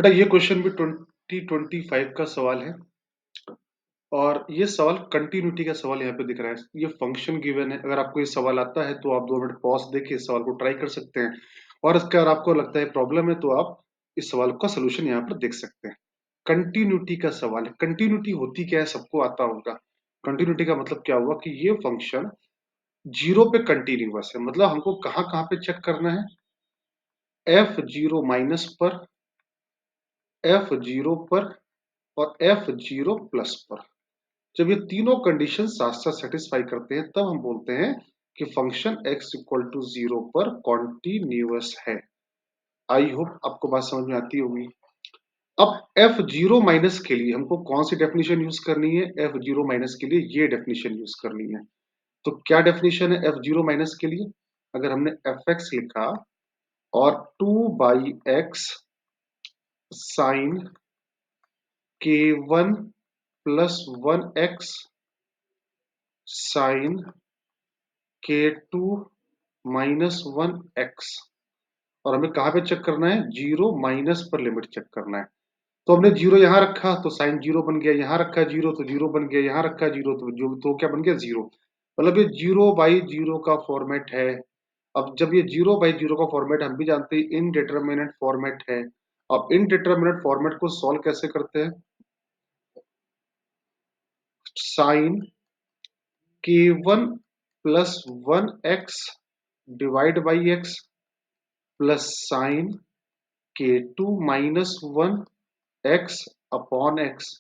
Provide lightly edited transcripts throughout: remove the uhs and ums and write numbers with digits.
बेटा ये क्वेश्चन भी 2025 का सवाल है और ये सवाल कंटिन्यूटी का सवाल यहाँ पे दिख रहा है। ये फंक्शन गिवन है। अगर आपको ये सवाल आता है तो आप 2 मिनट पॉज देके इस सवाल को ट्राई कर सकते हैं और इसका अगर आपको लगता है प्रॉब्लम है तो आप इस सवाल का सोल्यूशन यहाँ पर देख सकते हैं। कंटिन्यूटी का सवाल है। कंटिन्यूटी होती क्या है सबको आता होगा। कंटिन्यूटी का मतलब क्या हुआ कि ये फंक्शन जीरो पे कंटिन्यूअस है। मतलब हमको कहाँ कहाँ पे चेक करना है, F0 माइनस पर, F0 पर और F0 प्लस पर। जब ये तीनों कंडीशन साथ साथ सेटिस्फाई करते हैं तब हम बोलते हैं कि फंक्शन x इक्वल टू 0 पर कॉन्टिन्यूअस है। आई होप आपको बात समझ में आती होगी। अब F0 माइनस के लिए हमको कौन सी डेफिनेशन यूज करनी है? F0 माइनस के लिए ये डेफिनेशन यूज करनी है। तो क्या डेफिनेशन है F0 माइनस के लिए? अगर हमने fx लिखा और 2/x sign k1 plus 1x sign k2 minus 1x, और हमें कहाँ पे चेक करना है? जीरो माइनस पर लिमिट चेक करना है। तो हमने जीरो यहाँ रखा तो साइन जीरो बन गया, यहाँ रखा जीरो तो जीरो बन गया, यहाँ रखा जीरो तो क्या बन गया? जीरो। मतलब ये जीरो बाई जीरो का फॉर्मेट है। अब जब ये जीरो बाई जीरो का फॉर्मेट हम भी जानते हैं इनडिटरमिनेट फॉर्मेट है। अब इनडिटरमिनेट फॉर्मेट को सॉल्व कैसे करते हैं? Sine k1 plus 1x divide by x plus sine k2 minus 1x upon x।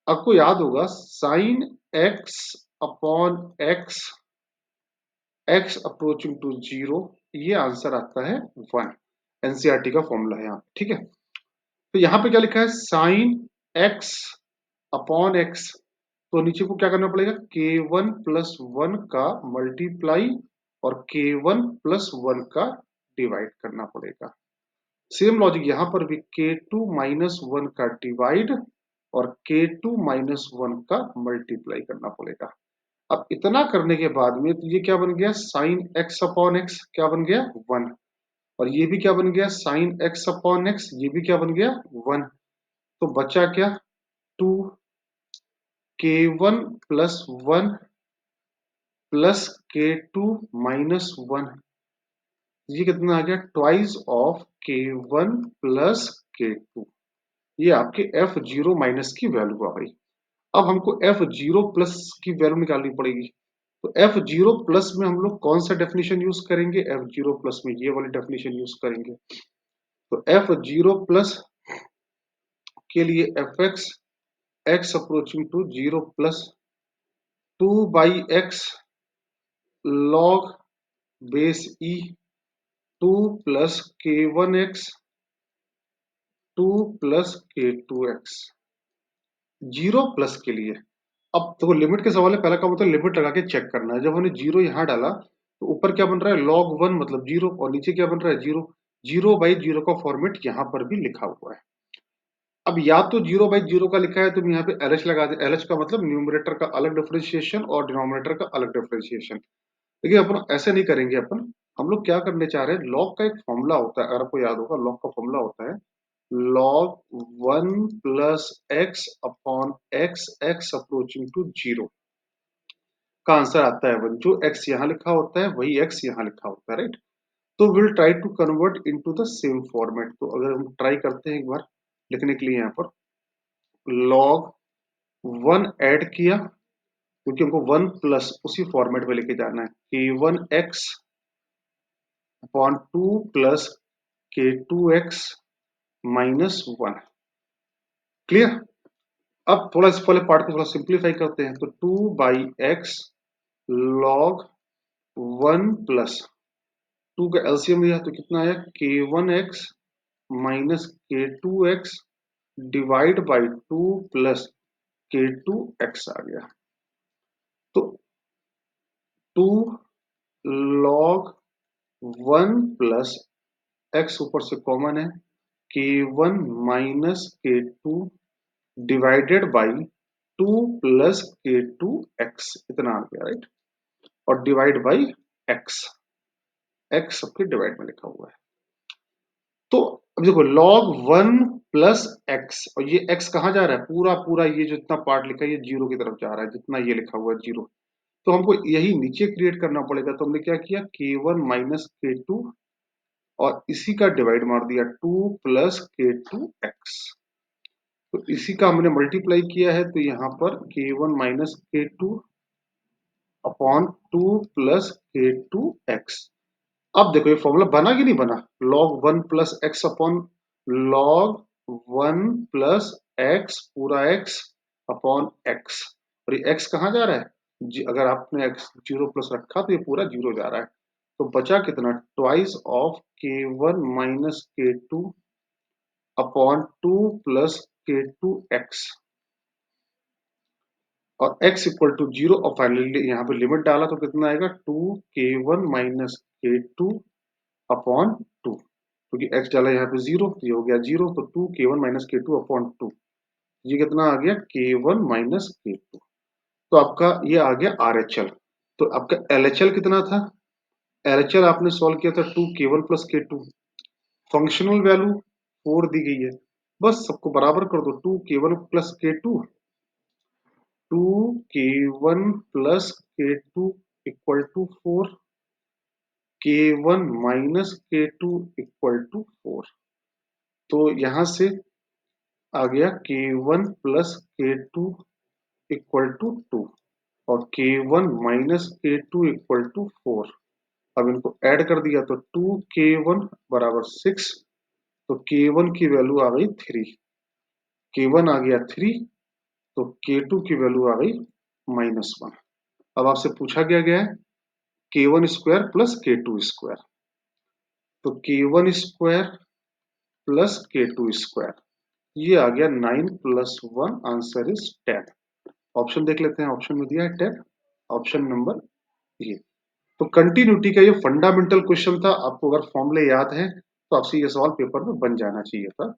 आपको याद होगा sine x upon x approaching to zero, ये आंसर आता है 1। एनसीईआरटी का फॉर्मूला है यहाँ, ठीक है। तो यहाँ पे क्या लिखा है? Sine x upon x। तो नीचे को क्या करना पड़ेगा? k1 प्लस 1 का मल्टीप्लाई और k1 प्लस 1 का डिवाइड करना पड़ेगा। सेम लॉजिक यहां पर भी k2 माइनस 1 का डिवाइड और k2 माइनस 1 का मल्टीप्लाई करना पड़ेगा। अब इतना करने के बाद में तो ये क्या बन गया? साइन x अपॉन x क्या बन गया? 1। और ये भी क्या बन गया? साइन x अपॉन x, ये भी क्या बन गया? 1। तो बचा क्या? 2 k1 plus 1 plus k2 minus 1, ये कितना आ गया? Twice of k1 plus k2। ये आपके F0 माइनस की वैल्यू आ गई। अब हमको F0 प्लस की वैल्यू निकालनी पड़ेगी। तो F0 प्लस में हम लोग कौन सा डेफिनेशन यूज करेंगे? F0 प्लस में ये वाली डेफिनेशन यूज करेंगे। तो F0 प्लस के लिए fx x approaching to 0 plus 2/x log base e 2 plus k1x 2 plus k2x। 0 plus के लिए अब देखो लिमिट के सवाल है, पहला काम होता है लिमिट लगा के चेक करना है। जब हमने जीरो यहाँ डाला तो ऊपर क्या बन रहा है? log 1 मतलब जीरो, और नीचे क्या बन रहा है? जीरो। जीरो बाई जीरो का फॉर्मेट यहाँ पर भी लिखा हुआ है। अब या तो जीरो बाई जीरो का लिखा है तुम यहाँ पे LH लगा दे। LH का मतलब न्यूमरेटर का अलग डिफरेंशिएशन और डिनोमिनेटर का अलग डिफरेंशिएशन। देखिए अपन ऐसे नहीं करेंगे। अपन हम लोग क्या करने चाह रहे हैं, लॉग का एक फॉर्मूला होता है, अगर आपको याद होगा लॉग का फॉर्मूला होता है log 1 plus x upon x x approaching to zero का आंसर आता है 1। जो x यहाँ लिखा होता है वही x यहाँ लिखा होता है, राइट। तो will try to convert into the same format. तो अगर हम ट्राई करते हैं एक बार लिखने के लिए, यहाँ पर log 1 ऐड किया क्योंकि हमको 1 प्लस उसी फॉर्मेट में लेके जाना है, k1x upon 2 plus k2x minus 1। Clear. अब थोड़ा इस वाले पार्ट को थोड़ा सिंप्लीफाई करते हैं। तो 2/x log 1 प्लस 2 का एलसीएम लिया तो कितना आया? k1x minus k2x divide by 2 plus k2x आ गया। तो 2 log 1 प्लस x ऊपर से कॉमन है, k1 minus k2 divided by 2 plus k2x, इतना आ गया, राइट। और डिवाइड बाई x, x सबके डिवाइड में लिखा हुआ है। तो अब देखो log 1 प्लस एक्स, और ये एक्स कहाँ जा रहा है, पूरा पूरा ये जो इतना पार्ट लिखा है ये जीरो की तरफ जा रहा है, जितना ये लिखा हुआ है जीरो। तो हमको यही नीचे क्रिएट करना पड़ेगा, तो हमने क्या किया, k1 माइनस के टू, और इसी का डिवाइड मार दिया, 2 प्लस के टू एक्स। तो इसी का हमने मल्टीप्लाई किया है, तो यहाँ पर k1 minus k two upon 2 plus k to x. अब देखो ये फॉर्मूला बना कि नहीं बना, log 1 plus x upon log 1 plus x पूरा एक्स अपॉन एक्स। और ये एक्स कहाँ जा रहा है, अगर आपने एक्स जीरो प्लस रखा तो ये पूरा जीरो जा रहा है। तो बचा कितना, twice of k1 minus k two upon 2 plus k to x, और x इक्वल टू जीरो, और फाइनली यहाँ पे लिमिट डाला तो कितना आएगा, 2k1 minus k two upon two, क्योंकि x डाला यहाँ पे जीरो, तो ये हो गया जीरो, तो 2k1 minus k two upon two, ये कितना आ गया, k1 माइनस के टू। तो आपका ये आ गया RHL। तो आपका LHL कितना था, LHL आपने सॉल्व किया था 2k1 plus k to, functional value 4 दी गई है, बस सबको बराबर कर दो, 2k1 plus k two, 2k1 plus k two equal to 4, k1 minus k two equal to 4। तो यहां से आ गया k1 plus k two equal to 2, और k1 minus k two equal to 4। अब इनको ऐड कर दिया तो 2k1 बराबर 6, तो k1 की वैल्यू आ गई 3, k1 आ गया 3, तो k2 की वैल्यू आ गई -1। अब आपसे पूछा गया है k1 square plus k2 square, तो k1 square plus k2 square, ये आ गया 9 प्लस 1, आंसर इज 10। ऑप्शन देख लेते हैं, ऑप्शन में दिया है 10, ऑप्शन नंबर ये। तो कंटिन्यूटी का ये फंडामेंटल क्वेश्चन था, आपको अगर फॉर्मूले याद है तो आपसे ये सवाल पेपर में बन जाना चाहिए था।